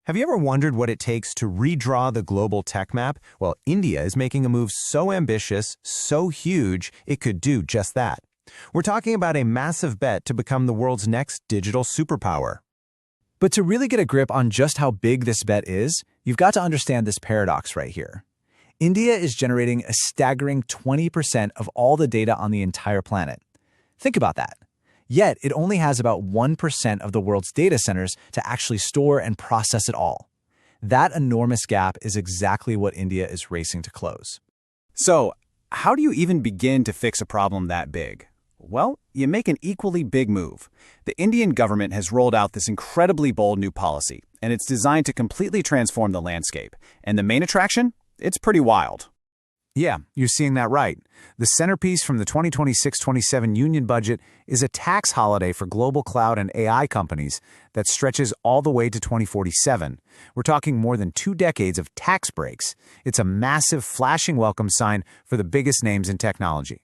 Have you ever wondered what it takes to redraw the global tech map? Well, India is making a move so ambitious, so huge, it could do just that. We're talking about a massive bet to become the world's next digital superpower. But to really get a grip on just how big this bet is, you've got to understand this paradox right here. India is generating a staggering 20% of all the data on the entire planet. Think about that. Yet, it only has about 1% of the world's data centers to actually store and process it all. That enormous gap is exactly what India is racing to close. So, how do you even begin to fix a problem that big? Well, you make an equally big move. The Indian government has rolled out this incredibly bold new policy, and it's designed to completely transform the landscape. And the main attraction? It's pretty wild. Yeah, you're seeing that right. The centerpiece from the 2026-27 union budget is a tax holiday for global cloud and AI companies that stretches all the way to 2047. We're talking more than 2 decades of tax breaks. It's a massive, flashing welcome sign for the biggest names in technology.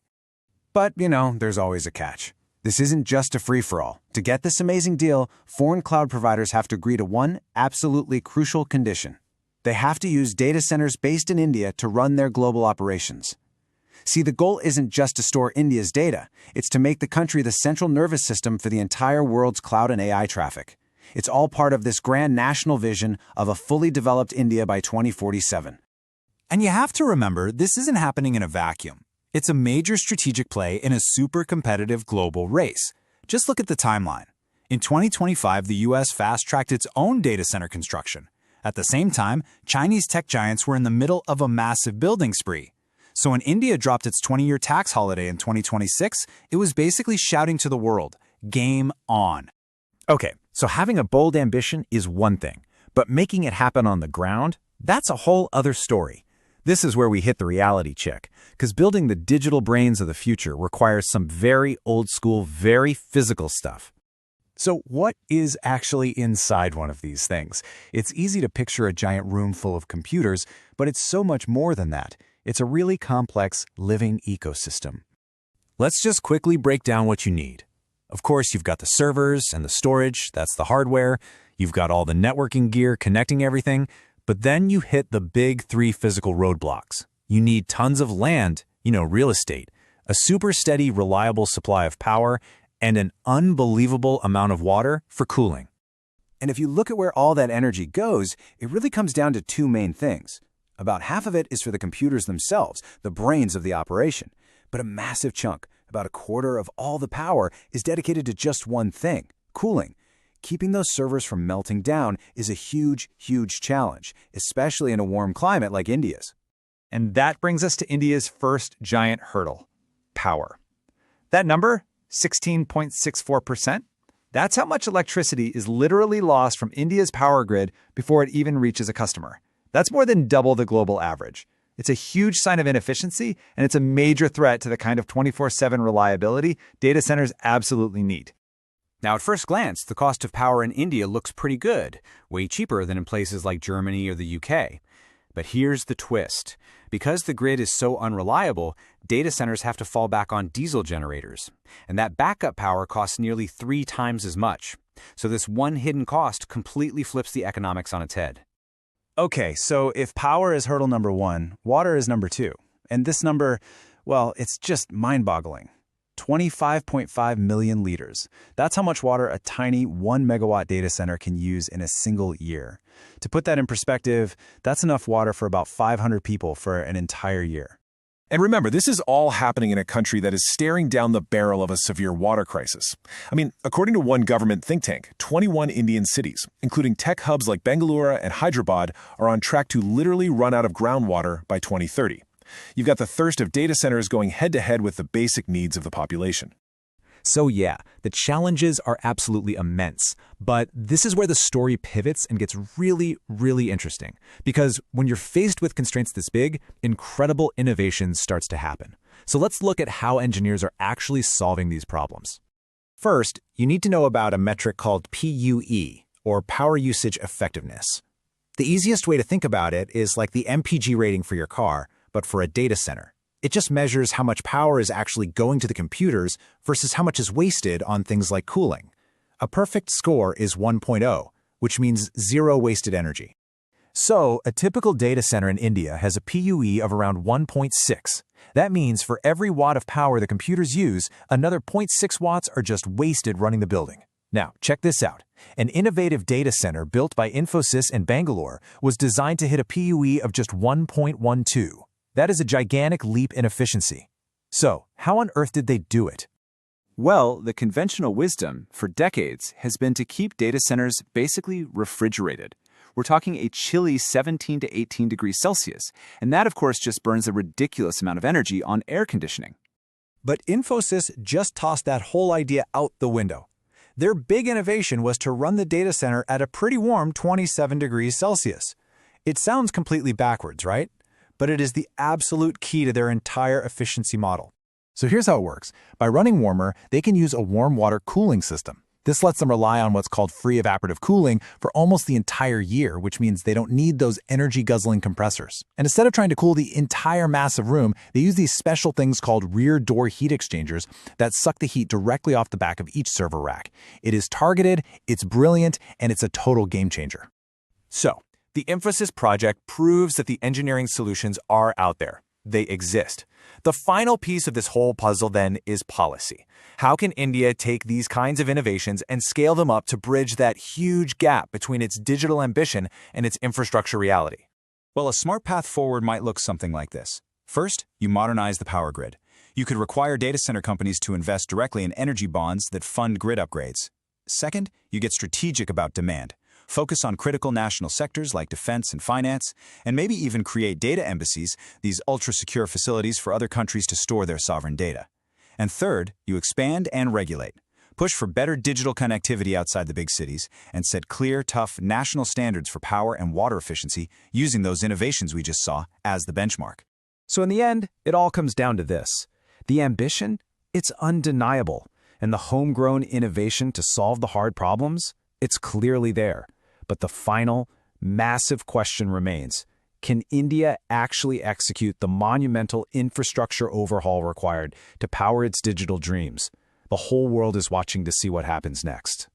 But, there's always a catch. This isn't just a free-for-all. To get this amazing deal, foreign cloud providers have to agree to one absolutely crucial condition. They have to use data centers based in India to run their global operations. See, the goal isn't just to store India's data. It's to make the country the central nervous system for the entire world's cloud and AI traffic. It's all part of this grand national vision of a fully developed India by 2047. And you have to remember, this isn't happening in a vacuum. It's a major strategic play in a super competitive global race. Just look at the timeline. In 2025, the US fast-tracked its own data center construction. At the same time, Chinese tech giants were in the middle of a massive building spree. So when India dropped its 20-year tax holiday in 2026, it was basically shouting to the world, game on. Okay, so having a bold ambition is one thing, but making it happen on the ground, that's a whole other story. This is where we hit the reality check, because building the digital brains of the future requires some very old-school, very physical stuff. So what is actually inside one of these things? It's easy to picture a giant room full of computers, but it's so much more than that. It's a really complex, living ecosystem. Let's just quickly break down what you need. Of course, you've got the servers and the storage, that's the hardware. You've got all the networking gear connecting everything. But then you hit the big 3 physical roadblocks. You need tons of land, real estate, a super steady, reliable supply of power, and an unbelievable amount of water for cooling. And if you look at where all that energy goes, it really comes down to 2 main things. About half of it is for the computers themselves, the brains of the operation. But a massive chunk, about a quarter of all the power, is dedicated to just one thing, cooling. Keeping those servers from melting down is a huge, huge challenge, especially in a warm climate like India's. And that brings us to India's first giant hurdle, power. That number, 16.64%, that's how much electricity is literally lost from India's power grid before it even reaches a customer. That's more than double the global average. It's a huge sign of inefficiency, and it's a major threat to the kind of 24/7 reliability data centers absolutely need. Now, at first glance, the cost of power in India looks pretty good, way cheaper than in places like Germany or the UK. But here's the twist. Because the grid is so unreliable, data centers have to fall back on diesel generators. And that backup power costs nearly 3 times as much. So this one hidden cost completely flips the economics on its head. Okay, so if power is hurdle number 1, water is number 2. And this number, well, it's just mind-boggling. 25.5 million liters. That's how much water a tiny 1 megawatt data center can use in a single year. To put that in perspective, that's enough water for about 500 people for an entire year. And remember, this is all happening in a country that is staring down the barrel of a severe water crisis. According to one government think tank, 21 Indian cities, including tech hubs like Bengaluru and Hyderabad, are on track to literally run out of groundwater by 2030. You've got the thirst of data centers going head-to-head with the basic needs of the population. So yeah, the challenges are absolutely immense, but this is where the story pivots and gets really, really interesting. Because when you're faced with constraints this big, incredible innovation starts to happen. So let's look at how engineers are actually solving these problems. First, you need to know about a metric called PUE, or Power Usage Effectiveness. The easiest way to think about it is like the MPG rating for your car, but for a data center. It just measures how much power is actually going to the computers versus how much is wasted on things like cooling. A perfect score is 1.0, which means zero wasted energy. So, a typical data center in India has a PUE of around 1.6. That means for every watt of power the computers use, another 0.6 watts are just wasted running the building. Now, check this out. An innovative data center built by Infosys in Bangalore was designed to hit a PUE of just 1.12. That is a gigantic leap in efficiency. So, how on earth did they do it? Well, the conventional wisdom for decades has been to keep data centers basically refrigerated. We're talking a chilly 17 to 18 degrees Celsius, and that, of course, just burns a ridiculous amount of energy on air conditioning. But Infosys just tossed that whole idea out the window. Their big innovation was to run the data center at a pretty warm 27 degrees Celsius. It sounds completely backwards, right? But it is the absolute key to their entire efficiency model. So here's how it works. By running warmer, they can use a warm water cooling system. This lets them rely on what's called free evaporative cooling for almost the entire year, which means they don't need those energy-guzzling compressors. And instead of trying to cool the entire massive room, they use these special things called rear door heat exchangers that suck the heat directly off the back of each server rack. It is targeted, it's brilliant, and it's a total game changer. So, the Infosys project proves that the engineering solutions are out there. They exist. The final piece of this whole puzzle, then, is policy. How can India take these kinds of innovations and scale them up to bridge that huge gap between its digital ambition and its infrastructure reality? Well, a smart path forward might look something like this. First, you modernize the power grid. You could require data center companies to invest directly in energy bonds that fund grid upgrades. Second, you get strategic about demand. Focus on critical national sectors like defense and finance, and maybe even create data embassies, these ultra-secure facilities for other countries to store their sovereign data. And third, you expand and regulate. Push for better digital connectivity outside the big cities, and set clear, tough national standards for power and water efficiency using those innovations we just saw as the benchmark. So in the end, it all comes down to this. The ambition, it's undeniable. And the homegrown innovation to solve the hard problems, it's clearly there. But the final, massive question remains. Can India actually execute the monumental infrastructure overhaul required to power its digital dreams? The whole world is watching to see what happens next.